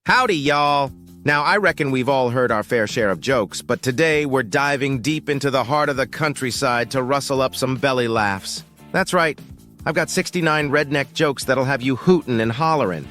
Howdy, y'all! Now, I reckon we've all heard our fair share of jokes, but today we're diving deep into the heart of the countryside to rustle up some belly laughs. That's right, I've got 69 redneck jokes that'll have you hootin' and hollerin'.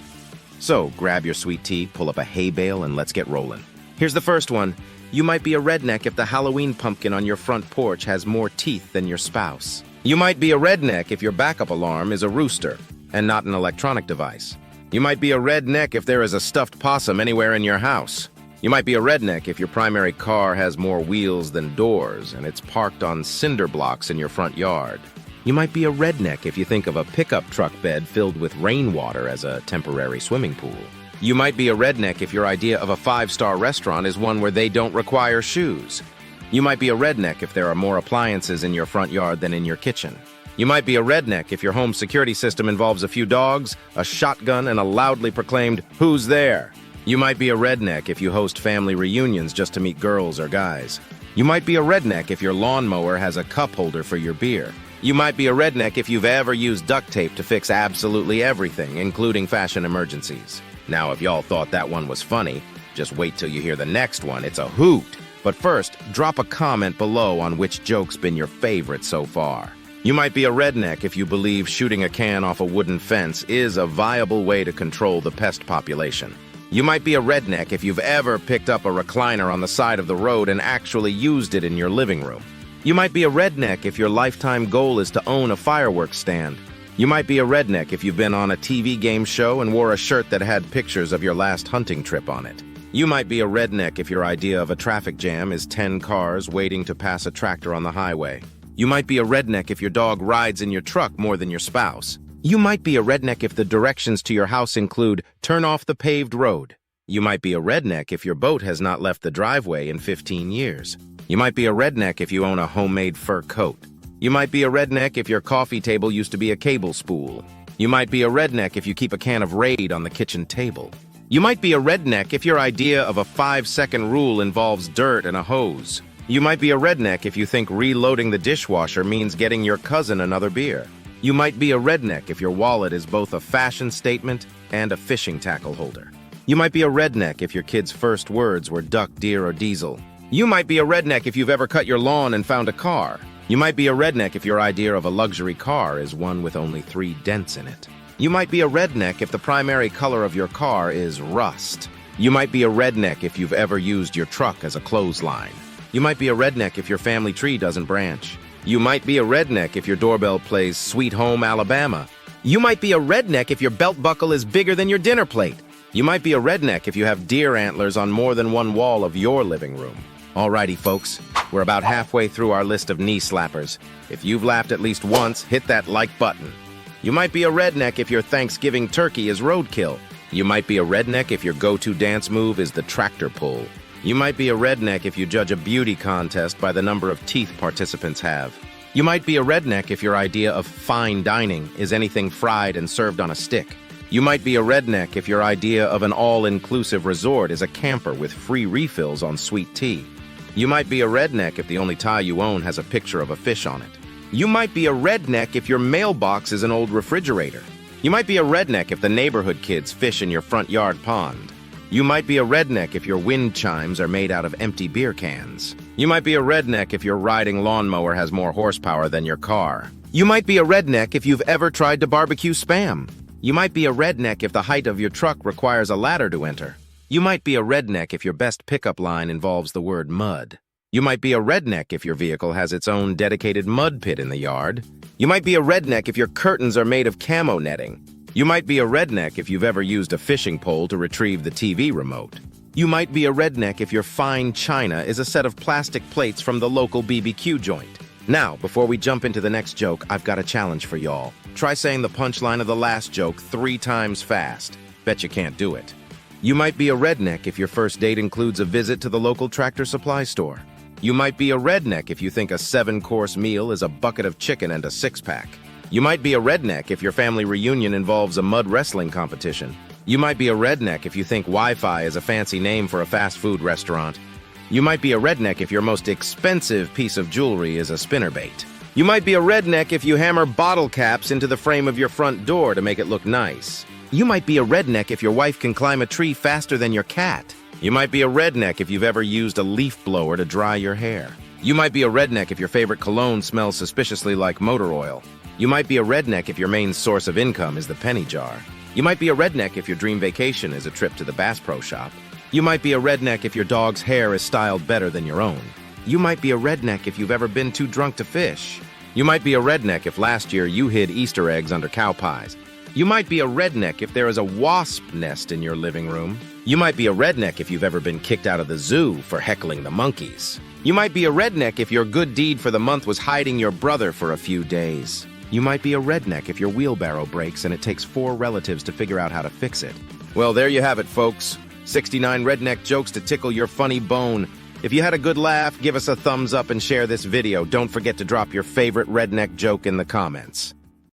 So, grab your sweet tea, pull up a hay bale, and let's get rollin'. Here's the first one. You might be a redneck if the Halloween pumpkin on your front porch has more teeth than your spouse. You might be a redneck if your backup alarm is a rooster and not an electronic device. You might be a redneck if there is a stuffed possum anywhere in your house. You might be a redneck if your primary car has more wheels than doors and it's parked on cinder blocks in your front yard. You might be a redneck if you think of a pickup truck bed filled with rainwater as a temporary swimming pool. You might be a redneck if your idea of a five-star restaurant is one where they don't require shoes. You might be a redneck if there are more appliances in your front yard than in your kitchen. You might be a redneck if your home security system involves a few dogs, a shotgun, and a loudly proclaimed, "Who's there?" You might be a redneck if you host family reunions just to meet girls or guys. You might be a redneck if your lawnmower has a cup holder for your beer. You might be a redneck if you've ever used duct tape to fix absolutely everything, including fashion emergencies. Now, if y'all thought that one was funny, just wait till you hear the next one. It's a hoot. But first, drop a comment below on which joke's been your favorite so far. You might be a redneck if you believe shooting a can off a wooden fence is a viable way to control the pest population. You might be a redneck if you've ever picked up a recliner on the side of the road and actually used it in your living room. You might be a redneck if your lifetime goal is to own a fireworks stand. You might be a redneck if you've been on a TV game show and wore a shirt that had pictures of your last hunting trip on it. You might be a redneck if your idea of a traffic jam is 10 cars waiting to pass a tractor on the highway. You might be a redneck if your dog rides in your truck more than your spouse. You might be a redneck if the directions to your house include turn off the paved road. You might be a redneck if your boat has not left the driveway in 15 years. You might be a redneck if you own a homemade fur coat. You might be a redneck if your coffee table used to be a cable spool. You might be a redneck if you keep a can of Raid on the kitchen table. You might be a redneck if your idea of a 5-second rule involves dirt and a hose. You might be a redneck if you think reloading the dishwasher means getting your cousin another beer. You might be a redneck if your wallet is both a fashion statement and a fishing tackle holder. You might be a redneck if your kid's first words were duck, deer, or diesel. You might be a redneck if you've ever cut your lawn and found a car. You might be a redneck if your idea of a luxury car is one with only 3 dents in it. You might be a redneck if the primary color of your car is rust. You might be a redneck if you've ever used your truck as a clothesline. You might be a redneck if your family tree doesn't branch. You might be a redneck if your doorbell plays Sweet Home Alabama. You might be a redneck if your belt buckle is bigger than your dinner plate. You might be a redneck if you have deer antlers on more than one wall of your living room. Alrighty, folks, we're about halfway through our list of knee slappers. If you've laughed at least once, hit that like button. You might be a redneck if your Thanksgiving turkey is roadkill. You might be a redneck if your go-to dance move is the tractor pull. You might be a redneck if you judge a beauty contest by the number of teeth participants have. You might be a redneck if your idea of fine dining is anything fried and served on a stick. You might be a redneck if your idea of an all-inclusive resort is a camper with free refills on sweet tea. You might be a redneck if the only tie you own has a picture of a fish on it. You might be a redneck if your mailbox is an old refrigerator. You might be a redneck if the neighborhood kids fish in your front yard pond. You might be a redneck if your wind chimes are made out of empty beer cans. You might be a redneck if your riding lawnmower has more horsepower than your car. You might be a redneck if you've ever tried to barbecue Spam. You might be a redneck if the height of your truck requires a ladder to enter. You might be a redneck if your best pickup line involves the word mud. You might be a redneck if your vehicle has its own dedicated mud pit in the yard. You might be a redneck if your curtains are made of camo netting. You might be a redneck if you've ever used a fishing pole to retrieve the TV remote. You might be a redneck if your fine china is a set of plastic plates from the local BBQ joint. Now, before we jump into the next joke, I've got a challenge for y'all. Try saying the punchline of the last joke 3 times fast. Bet you can't do it. You might be a redneck if your first date includes a visit to the local tractor supply store. You might be a redneck if you think a 7-course meal is a bucket of chicken and a 6-pack. You might be a redneck if your family reunion involves a mud wrestling competition. You might be a redneck if you think Wi-Fi is a fancy name for a fast food restaurant. You might be a redneck if your most expensive piece of jewelry is a spinnerbait. You might be a redneck if you hammer bottle caps into the frame of your front door to make it look nice. You might be a redneck if your wife can climb a tree faster than your cat. You might be a redneck if you've ever used a leaf blower to dry your hair. You might be a redneck if your favorite cologne smells suspiciously like motor oil. You might be a redneck if your main source of income is the penny jar. You might be a redneck if your dream vacation is a trip to the Bass Pro Shop. You might be a redneck if your dog's hair is styled better than your own. You might be a redneck if you've ever been too drunk to fish. You might be a redneck if last year you hid Easter eggs under cow pies. You might be a redneck if there is a wasp nest in your living room. You might be a redneck if you've ever been kicked out of the zoo for heckling the monkeys. You might be a redneck if your good deed for the month was hiding your brother for a few days. You might be a redneck if your wheelbarrow breaks and it takes 4 relatives to figure out how to fix it. Well, there you have it, folks. 69 redneck jokes to tickle your funny bone. If you had a good laugh, give us a thumbs up and share this video. Don't forget to drop your favorite redneck joke in the comments.